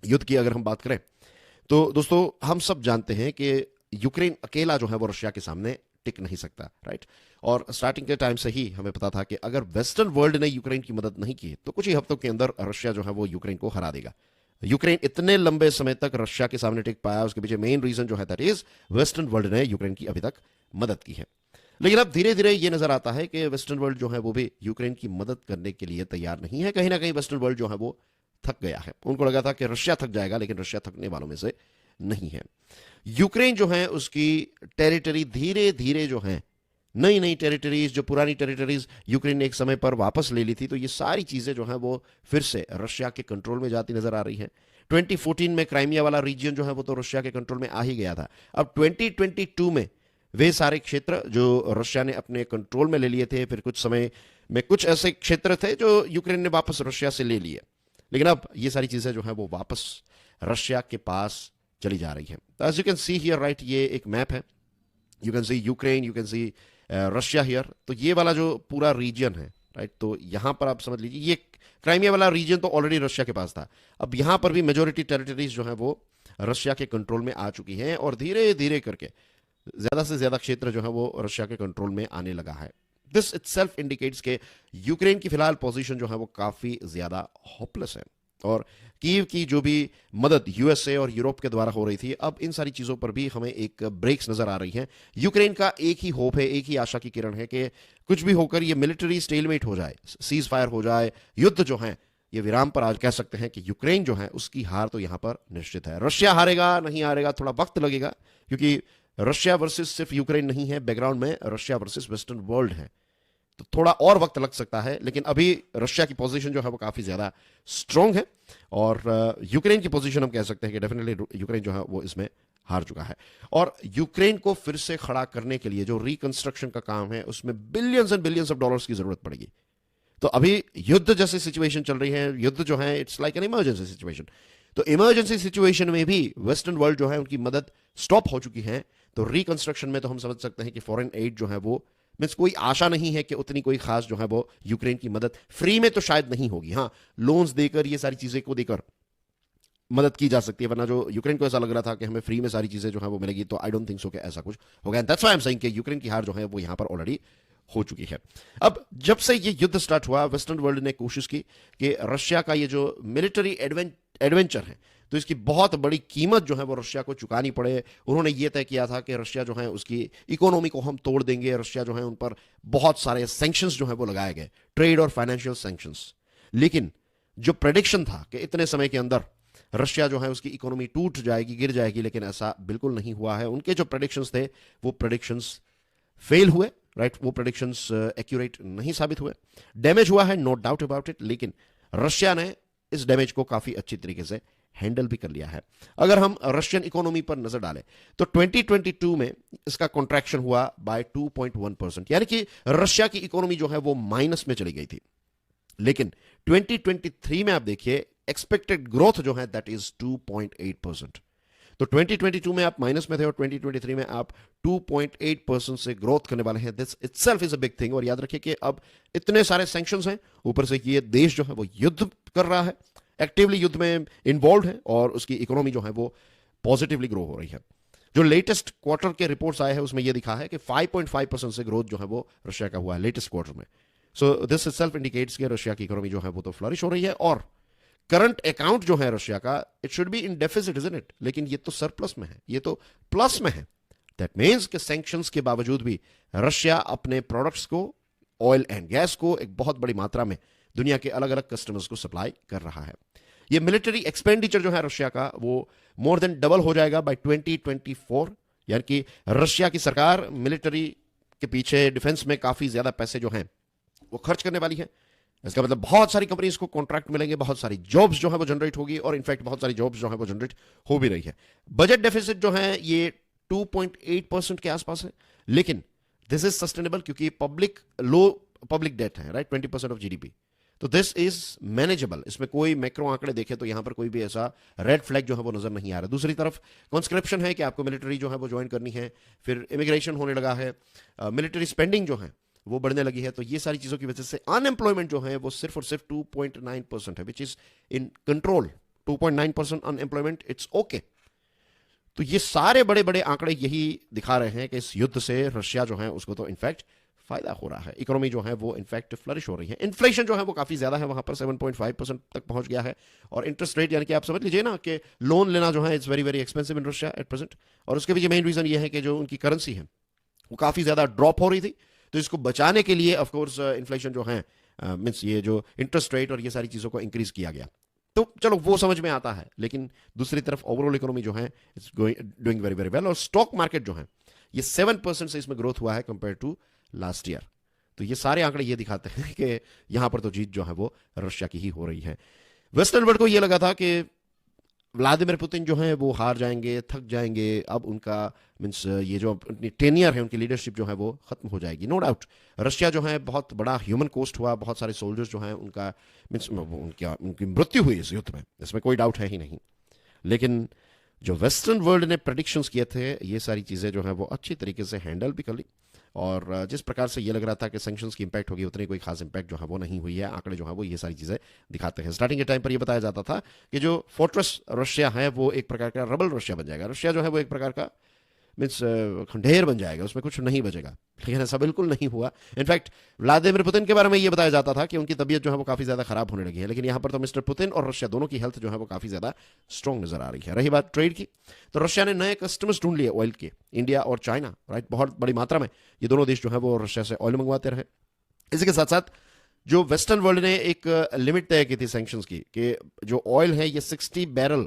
युद्ध की अगर हम बात करें तो दोस्तों हम सब जानते हैं कि यूक्रेन अकेला जो है वो रशिया के सामने टिक नहीं सकता, राइट। और स्टार्टिंग के टाइम से ही हमें पता था कि अगर वेस्टर्न वर्ल्ड ने यूक्रेन की मदद नहीं की तो कुछ ही हफ्तों के अंदर रशिया जो है वो यूक्रेन को हरा देगा। यूक्रेन इतने लंबे समय तक रशिया के सामने टिक पाया, उसके पीछे मेन रीजन जो है दैट इज वेस्टर्न वर्ल्ड ने यूक्रेन की अभी तक मदद की है। लेकिन अब धीरे धीरे ये नजर आता है कि वेस्टर्न वर्ल्ड जो है वो भी यूक्रेन की मदद करने के लिए तैयार नहीं है। कहीं ना कहीं वेस्टर्न वर्ल्ड जो है वो थक गया है। उनको लगा था कि रशिया थक जाएगा, लेकिन रशिया थकने वालों में से नहीं है। यूक्रेन जो है उसकी टेरिटरी धीरे धीरे जो है, नई नई टेरिटरीज, जो पुरानी टेरिटरीज यूक्रेन ने एक समय पर वापस ले ली थी, तो ये सारी चीजें जो है वो फिर से रशिया के कंट्रोल में जाती नजर आ रही हैं। 2014 में क्राइमिया वाला रीजन जो है वो तो रशिया के कंट्रोल में आ ही गया था। अब 2022 में वे सारे क्षेत्र जो रशिया ने अपने कंट्रोल में ले लिए थे, फिर कुछ समय में कुछ ऐसे क्षेत्र थे जो यूक्रेन ने वापस रशिया से ले लिए, लेकिन अब ये सारी चीजें जो है वो वापस रशिया के पास चली जा रही हैं। As you can see here, right, ये एक मैप है। You can see Ukraine, you can see Russia here. तो ये वाला जो पूरा रीजन है, राइट, तो यहां पर आप समझ लीजिए ये क्राइमिया वाला रीजन तो ऑलरेडी रशिया के पास था। अब यहां पर भी मेजोरिटी टेरिटरीज जो है वो रशिया के कंट्रोल में आ चुकी हैं और धीरे धीरे करके ज्यादा से ज्यादा क्षेत्र जो है वो रशिया के कंट्रोल में आने लगा है। दिस इटसेल्फ इंडिकेट्स के यूक्रेन की फिलहाल पोजीशन जो है वो काफी ज्यादा होपलेस है। और कीव की जो भी मदद यूएसए और यूरोप के द्वारा हो रही थी, अब इन सारी चीजों पर भी हमें एक ब्रेक्स नजर आ रही हैं। यूक्रेन का एक ही होप है, एक ही आशा की किरण है कि कुछ भी होकर ये मिलिट्री स्टेलमेट हो जाए, सीज फायर हो जाए, युद्ध जो है ये विराम पर आज कह सकते हैं कि यूक्रेन जो है उसकी हार तो यहां पर निश्चित है। रशिया हारेगा नहीं हारेगा थोड़ा वक्त लगेगा, क्योंकि रशिया वर्सेस सिर्फ यूक्रेन नहीं है, बैकग्राउंड में रशिया वर्सेस वेस्टर्न वर्ल्ड है, तो थोड़ा और वक्त लग सकता है। लेकिन अभी रशिया की पोजीशन जो है वो काफी ज्यादा स्ट्रांग है और यूक्रेन की पोजीशन हम कह सकते हैं कि डेफिनेटली यूक्रेन जो है वो इसमें हार चुका है। और यूक्रेन को फिर से खड़ा करने के लिए जो रिकंस्ट्रक्शन का काम है उसमें billions and billions of dollars की जरूरत पड़ेगी। तो अभी युद्ध जैसी सिचुएशन चल रही है, युद्ध जो है it's like an emergency situation. तो इमरजेंसी सिचुएशन में भी वेस्टर्न वर्ल्ड जो है उनकी मदद स्टॉप हो चुकी है। तो रिकंस्ट्रक्शन में तो हम समझ सकते हैं कि फॉरेन एड जो है वो मीन्स कोई आशा नहीं है कि उतनी कोई खास जो है वो यूक्रेन की मदद फ्री में तो शायद नहीं होगी। हाँ, लोन्स देकर ये सारी चीजें को देकर मदद की जा सकती है, वरना जो यूक्रेन को ऐसा लग रहा था कि हमें फ्री में सारी चीजें जो है वो मिलेगी, तो आई डोंट थिंक सो कि ऐसा कुछ होगा। And that's why I am saying कि यूक्रेन की हार जो है वो यहां पर ऑलरेडी हो चुकी है। अब जब से ये युद्ध स्टार्ट हुआ, वेस्टर्न वर्ल्ड ने कोशिश की कि रशिया का ये जो मिलिट्री एडवेंचर है तो इसकी बहुत बड़ी कीमत जो है वो रशिया को चुकानी पड़े। उन्होंने ये तय किया था कि रशिया जो है उसकी इकोनॉमी को हम तोड़ देंगे। रशिया जो है उन पर बहुत सारे सैंक्शंस जो है वो लगाए गए, ट्रेड और फाइनेंशियल सैंक्शंस। लेकिन जो प्रेडिक्शन था कि इतने समय के अंदर रशिया जो है उसकी इकोनॉमी टूट जाएगी, गिर जाएगी, लेकिन ऐसा बिल्कुल नहीं हुआ है। उनके जो प्रेडिक्शंस थे वो प्रेडिक्शंस फेल हुए, राइट, वो प्रेडिक्शंस एक्यूरेट नहीं साबित हुए। डैमेज हुआ है, नो डाउट अबाउट इट, लेकिन रशिया ने इस डैमेज को काफी अच्छी तरीके से हैंडल भी कर लिया है। अगर हम रशियन इकोनॉमी पर नजर डालें तो 2022 में इसका कॉन्ट्रैक्शन हुआ बाय 2.1%, यानी कि रशिया की इकोनॉमी जो है वो माइनस में चली गई थी। लेकिन 2023 में आप देखिए एक्सपेक्टेड ग्रोथ जो है दैट इज 2.8%। तो 2022 में आप माइनस में थे और 2023 में आप 2.8% से ग्रोथ करने वाले हैं। This itself is a big thing. और याद रखिए कि अब इतने सारे सैंक्शंस हैं, ऊपर से ये देश जो है वो युद्ध कर रहा है, एक्टिवली युद्ध में इन्वॉल्व है और उसकी इकोनॉमी जो है वो पॉजिटिवली ग्रो हो रही है। जो लेटेस्ट क्वार्टर के रिपोर्ट्स आए हैं उसमें यह दिखा है कि 5.5% से ग्रोथ जो है वो रशिया का हुआ है लेटेस्ट क्वार्टर में। सो दिस इटसेल्फ इंडिकेट्स कि रशिया की इकोनॉमी जो है वो तो फ्लरिश हो रही है और करंट अकाउंट जो है रशिया का it should be in deficit, isn't it? लेकिन ये तो सरप्लस में है, ये तो प्लस में है। दैट मीन्स कि सैंक्शंस के बावजूद भी रशिया अपने प्रोडक्ट्स को, ऑयल एंड गैस को एक बहुत बड़ी मात्रा में दुनिया के अलग अलग कस्टमर्स को सप्लाई कर रहा है। ये मिलिट्री एक्सपेंडिचर जो है रशिया का वो मोर देन डबल हो जाएगा बाय 2024, यानी कि रशिया की सरकार मिलिट्री के पीछे, डिफेंस में काफी ज्यादा पैसे जो हैं वो खर्च करने वाली है। इसका मतलब बहुत सारी कंपनीज को कॉन्ट्रैक्ट मिलेंगे, बहुत सारी जॉब्स जो है वो जनरेट होगी और इनफैक्ट बहुत सारी जॉब्स जो है वो जनरेट हो भी रही है। बजट डेफिसिट जो है ये 2.8% के आसपास है, लेकिन दिस इज सस्टेनेबल क्योंकि लो पब्लिक डेट है, राइट, 20% ऑफ जीडीपी। तो दिस इज मैनेजेबल। इसमें कोई मैक्रो आंकड़े देखे तो यहां पर कोई भी ऐसा रेड फ्लैग जो है वो नजर नहीं आ रहा। दूसरी तरफ कॉन्स्क्रिप्शन है कि आपको मिलिट्री जो है वो ज्वाइन करनी है, फिर इमिग्रेशन होने लगा है, मिलिट्री स्पेंडिंग जो है वो बढ़ने लगी है। तो ये सारी चीजों की वजह से अनएम्प्लॉयमेंट जो है वो सिर्फ और सिर्फ 2.9% है, which is in control 2.9% unemployment, it's okay. तो ये सारे बड़े बड़े आंकड़े यही दिखा रहे हैं कि इस युद्ध से रशिया जो है उसको तो इनफैक्ट फायदा हो रहा है, इकोनॉमी जो है वो इनफैक्ट फ्लरिश हो रही है। इन्फ्लेशन जो है वो काफी ज्यादा है, वहां पर 7.5% तक पहुंच गया है। और इंटरेस्ट रेट यानी कि आप समझ लीजिए ना कि लोन लेना जो है it's very very expensive in Russia at present. और उसके पीछे मेन रीजन ये है कि जो उनकी करेंसी है वो काफी ज्यादा ड्रॉप हो रही थी। तो इसको बचाने के लिए ऑफकोर्स इन्फ्लेशन जो है मीन्स ये जो इंटरेस्ट रेट और ये सारी चीजों को इंक्रीज किया गया। तो चलो वो समझ में आता है, लेकिन दूसरी तरफ ओवरऑल इकोनॉमी जो है it's doing very very well. और स्टॉक मार्केट जो है ये 7% से इसमें ग्रोथ हुआ है कंपेयर टू लास्ट ईयर। तो ये सारे आंकड़े ये दिखाते हैं कि यहां पर तो जीत जो है वो रशिया की ही हो रही है। वेस्टर्न वर्ल्ड को ये लगा था कि व्लादिमीर पुतिन जो है वो हार जाएंगे, थक जाएंगे, अब उनका मीन्स ये जो अपनी टेनियर है उनकी लीडरशिप जो है वो खत्म हो जाएगी। नो डाउट रशिया जो है बहुत बड़ा ह्यूमन कोस्ट हुआ, बहुत सारे सोल्जर्स जो हैं उनका मीन्स उनकी मृत्यु हुई इस युद्ध में, इसमें कोई डाउट है ही नहीं। लेकिन जो वेस्टर्न वर्ल्ड ने प्रेडिक्शंस किए थे ये सारी चीज़ें जो है वो अच्छी तरीके से हैंडल भी कर ली। और जिस प्रकार से ये लग रहा था कि सैंक्शंस की इंपैक्ट होगी उतनी कोई खास इंपैक्ट जो है वो नहीं हुई है। आंकड़े जो है वो ये सारी चीज़ें दिखाते हैं। स्टार्टिंग के टाइम पर ये बताया जाता था कि जो फोर्ट्रेस रशिया है वो एक प्रकार का रबल रशिया बन जाएगा, रशिया जो है वो एक प्रकार का मीन्स खंडेर बन जाएगा, उसमें कुछ नहीं बचेगा। लेकिन ऐसा बिल्कुल नहीं हुआ। इनफैक्ट व्लादिमीर पुतिन के बारे में ये बताया जाता था कि उनकी तबीयत जो है वो काफ़ी ज़्यादा खराब होने लगी है, लेकिन यहाँ पर तो मिस्टर पुतिन और रशिया दोनों की हेल्थ जो है वो काफ़ी ज़्यादा स्ट्रॉन्ग नजर आ रही है। रही बात ट्रेड की, तो रशिया ने नए कस्टमर्स ढूंढ लिए ऑयल के, इंडिया और चाइना, राइट। बहुत बड़ी मात्रा में ये दोनों देश जो है वो रशिया से ऑयल मंगवाते रहे। इसी के साथ साथ जो वेस्टर्न वर्ल्ड ने एक लिमिट तय की थी सैंक्शंस की कि जो ऑयल है ये $60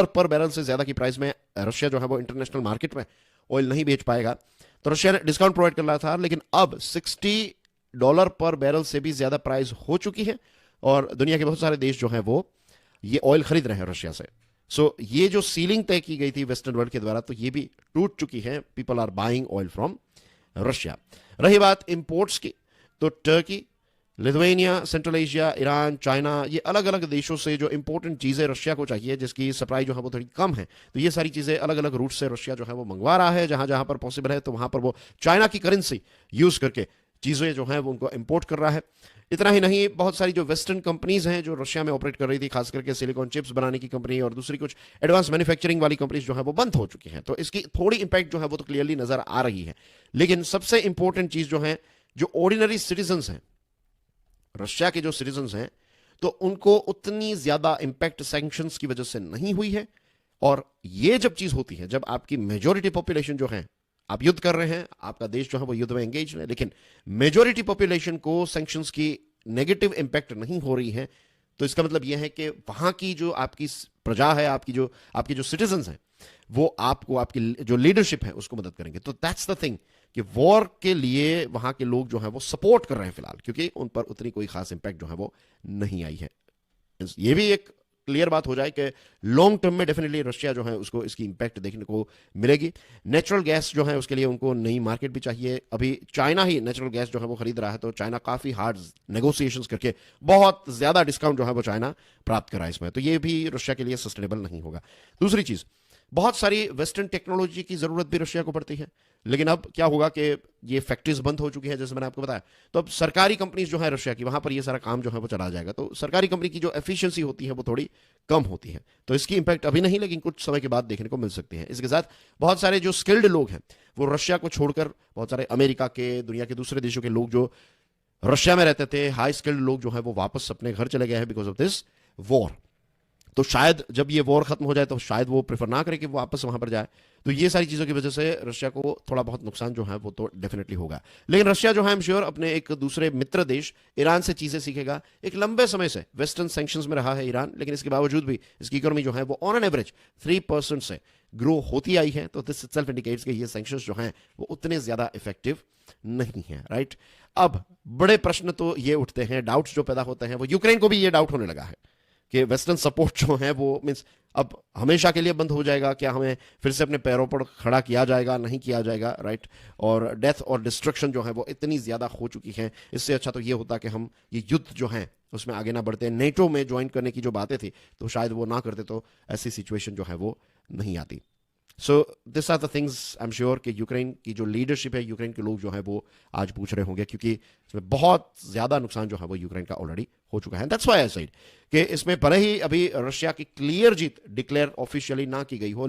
पर बैरल से ज्यादा की प्राइस में रशिया जो है वो इंटरनेशनल मार्केट में ऑयल नहीं बेच पाएगा। तो रशिया ने डिस्काउंट प्रोवाइड कर रहा था, लेकिन अब $60 पर बैरल से भी ज्यादा प्राइस हो चुकी है और दुनिया के बहुत सारे देश जो हैं वो ये ऑयल खरीद रहे हैं रशिया से। सो ये जो सीलिंग तय की गई थी वेस्टर्न वर्ल्ड के द्वारा तो ये भी टूट चुकी है। People are buying oil from Russia. रही बात इंपोर्ट्स की, तो Turkey, Lithuania, Central Asia, Iran, China, ये अलग अलग देशों से जो इंपॉर्टेंट चीज़ें रशिया को चाहिए जिसकी सप्लाई जो है वो थोड़ी कम है, तो ये सारी चीज़ें अलग अलग रूट से रशिया जो है वो मंगवा रहा है। जहां जहां पर पॉसिबल है तो वहां पर वो चाइना की करेंसी यूज करके चीज़ें जो है वो उनको इंपोर्ट कर रहा है। इतना ही नहीं, बहुत सारी जो वेस्टर्न कंपनीज हैं जो रशिया में ऑपरेट कर रही थी, खास करके सिलिकॉन चिप्स बनाने की कंपनी और दूसरी कुछ एडवांस मैन्युफैक्चरिंग वाली कंपनीज जो है वो बंद हो चुकी हैं। तो इसकी थोड़ी इंपैक्ट जो है वो तो क्लियरली नजर आ रही है। लेकिन सबसे इंपॉर्टेंट चीज़ जो है, जो ऑर्डिनरी सिटीजन्स हैं, रशिया के जो सिटीजन्स हैं, तो उनको उतनी ज्यादा इंपैक्ट सैंक्शंस की वजह से नहीं हुई है। और ये जब चीज होती है, जब आपकी मेजोरिटी पॉपुलेशन जो है, आप युद्ध कर रहे हैं, आपका देश जो है वो युद्ध में एंगेज है, लेकिन मेजोरिटी पॉपुलेशन को सैंक्शंस की नेगेटिव इंपैक्ट नहीं हो रही है, तो इसका मतलब यह है कि वहां की जो आपकी प्रजा है, आपकी जो सिटीजन्स हैं, वो आपको, आपकी जो लीडरशिप है उसको मदद करेंगे। तो दैट्स द थिंग कि वॉर के लिए वहां के लोग जो है वो सपोर्ट कर रहे हैं फिलहाल, क्योंकि उन पर उतनी कोई खास इंपैक्ट जो है वो नहीं आई है। ये भी एक क्लियर बात हो जाए कि लॉन्ग टर्म में डेफिनेटली रशिया जो है उसको इसकी इंपैक्ट देखने को मिलेगी। नेचुरल गैस जो है उसके लिए उनको नई मार्केट भी चाहिए। अभी चाइना ही नेचुरल गैस जो है वो खरीद रहा है, तो चाइना काफी हार्ड नेगोशिएशंस करके बहुत ज्यादा डिस्काउंट जो है वो चाइना प्राप्त कर रहा है इसमें, तो ये भी रशिया के लिए सस्टेनेबल नहीं होगा। दूसरी चीज, बहुत सारी वेस्टर्न टेक्नोलॉजी की जरूरत भी रशिया को पड़ती है, लेकिन अब क्या होगा कि ये फैक्ट्रीज बंद हो चुकी है जैसे मैंने आपको बताया, तो अब सरकारी कंपनीज जो है रशिया की, वहां पर ये सारा काम जो है वो चला जाएगा। तो सरकारी कंपनी की जो एफिशिएंसी होती है वो थोड़ी कम होती है, तो इसकी इंपैक्ट अभी नहीं, लेकिन कुछ समय के बाद देखने को मिल सकती है। इसके साथ बहुत सारे जो स्किल्ड लोग हैं वो रशिया को छोड़कर, बहुत सारे अमेरिका के, दुनिया के दूसरे देशों के लोग जो रशिया में रहते थे, हाई स्किल्ड लोग जो है वो वापस अपने घर चले गए हैं बिकॉज ऑफ दिस वॉर। तो शायद जब ये वॉर खत्म हो जाए तो शायद वो प्रेफर ना करे कि वो वापस वहां पर जाए। तो ये सारी चीजों की वजह से रशिया को थोड़ा बहुत नुकसान जो है वो तो डेफिनेटली होगा। लेकिन रशिया जो है, आई एम श्योर, अपने एक दूसरे मित्र देश ईरान से चीजें सीखेगा। एक लंबे समय से वेस्टर्न सैंक्शंस में रहा है ईरान, लेकिन इसके बावजूद भी इसकी इकोनॉमी जो है वो ऑन एन एवरेज 3% से ग्रो होती आई है। तो दिस इटसेल्फ इंडिकेट्स कि ये सैंक्शंस जो हैं वो उतने ज्यादा इफेक्टिव नहीं है, राइट। अब बड़े प्रश्न तो ये उठते हैं, डाउट्स जो पैदा होते हैं, वो यूक्रेन को भी ये डाउट होने लगा है कि वेस्टर्न सपोर्ट जो है वो मीन्स अब हमेशा के लिए बंद हो जाएगा क्या, हमें फिर से अपने पैरों पर खड़ा किया जाएगा, नहीं किया जाएगा, राइट। और डेथ और डिस्ट्रक्शन जो है वो इतनी ज्यादा हो चुकी है, इससे अच्छा तो ये होता कि हम ये युद्ध जो है उसमें आगे ना बढ़ते। नेटो में ज्वाइन करने की जो बातें थी तो शायद वो ना करते, तो ऐसी सिचुएशन जो है वो नहीं आती। So this are the things I am sure कि यूक्रेन की जो लीडरशिप है, यूक्रेन के लोग जो है वो आज पूछ रहे होंगे, क्योंकि इसमें बहुत ज्यादा नुकसान जो है वो यूक्रेन का ऑलरेडी हो चुका है। दैट्स व्हाई आई सेड कि इसमें भले ही अभी रशिया की क्लियर जीत डिक्लेयर ऑफिशियली ना की गई हो,